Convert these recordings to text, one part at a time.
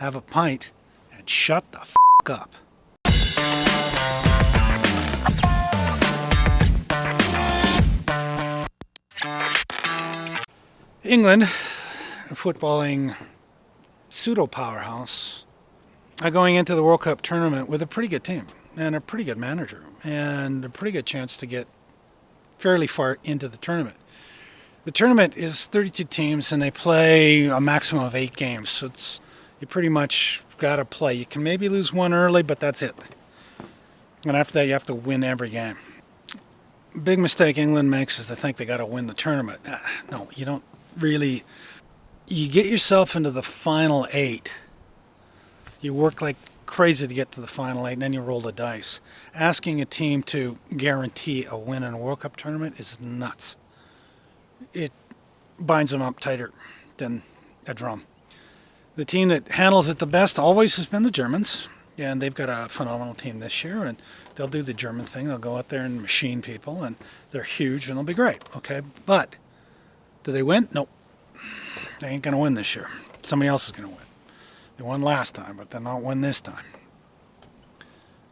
have a pint, and shut the f*** up. England, a footballing pseudo-powerhouse, are going into the World Cup tournament with a pretty good team and a pretty good manager and a pretty good chance to get fairly far into the tournament. The tournament is 32 teams and they play a maximum of 8 games, so you pretty much got to play. You can maybe lose one early, but that's it. And after that, you have to win every game. Big mistake England makes is they think they got to win the tournament. No, you don't really. You get yourself into the final 8. You work like crazy to get to the final 8, and then you roll the dice. Asking a team to guarantee a win in a World Cup tournament is nuts. It binds them up tighter than a drum. The team that handles it the best always has been the Germans, and they've got a phenomenal team this year, and they'll do the German thing. They'll go out there and machine people, and they're huge, and they'll be great, okay? But do they win? Nope. They ain't going to win this year. Somebody else is going to win. They won last time, but they'll not win this time.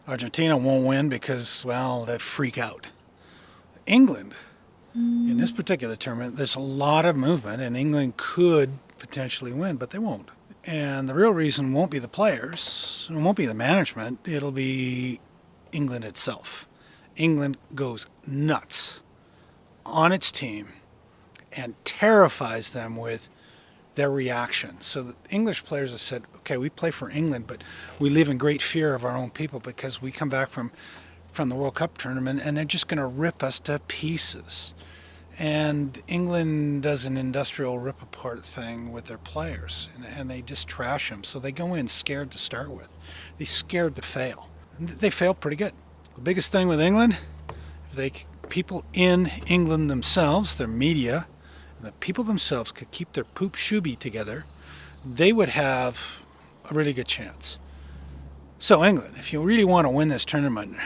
Argentina won't win because, well, they freak out. England, in this particular tournament, there's a lot of movement, and England could potentially win, but they won't. And the real reason won't be the players, it won't be the management, it'll be England itself. England goes nuts on its team and terrifies them with their reaction. So the English players have said, okay, we play for England, but we live in great fear of our own people because we come back from the World Cup tournament and they're just going to rip us to pieces. And England does an industrial rip-apart thing with their players, and they just trash them. So they go in scared to start with. They're scared to fail. And they fail pretty good. The biggest thing with England, people in England themselves, their media, the people themselves could keep their poop shooby together, they would have a really good chance. So England, if you really want to win this tournament,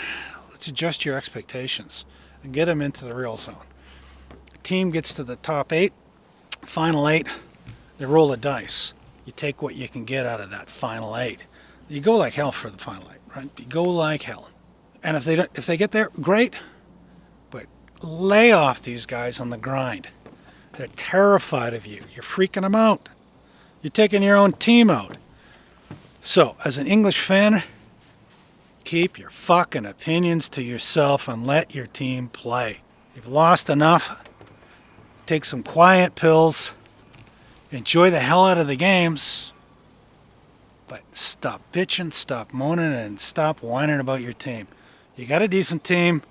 let's adjust your expectations and get them into the real zone. The team gets to the top 8, final 8, they roll the dice. You take what you can get out of that final 8. You go like hell for the final 8, right? You go like hell. And if they get there, great, but lay off these guys on the grind. They're terrified of you. You're freaking them out. You're taking your own team out. So, as an English fan, keep your fucking opinions to yourself and let your team play. You've lost enough. Take some quiet pills. Enjoy the hell out of the games. But stop bitching, stop moaning, and stop whining about your team. You got a decent team.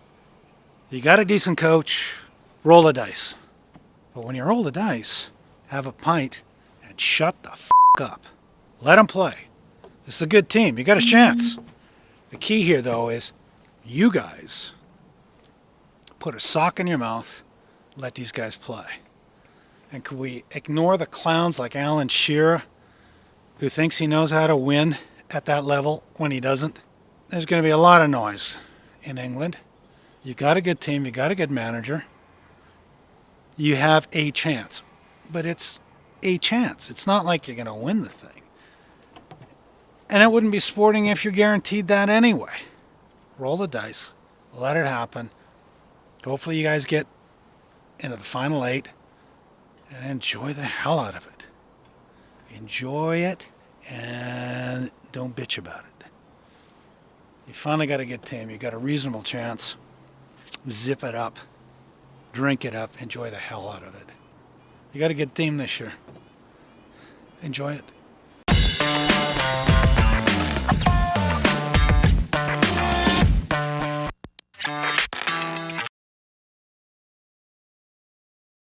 You got a decent coach. Roll the dice. But when you roll the dice, have a pint and shut the f*** up. Let them play. This is a good team. You got a chance. The key here, though, is you guys put a sock in your mouth, let these guys play. And could we ignore the clowns like Alan Shearer, who thinks he knows how to win at that level when he doesn't? There's going to be a lot of noise in England. You got a good team. You got a good manager. You have a chance, but it's a chance. It's not like you're going to win the thing. And it wouldn't be sporting if you're guaranteed that anyway. Roll the dice, let it happen. Hopefully you guys get into the final 8 and enjoy the hell out of it. Enjoy it and don't bitch about it. You finally got a good team. You got a reasonable chance. Zip it up. Drink it up, enjoy the hell out of it. You got a good team this year. Enjoy it.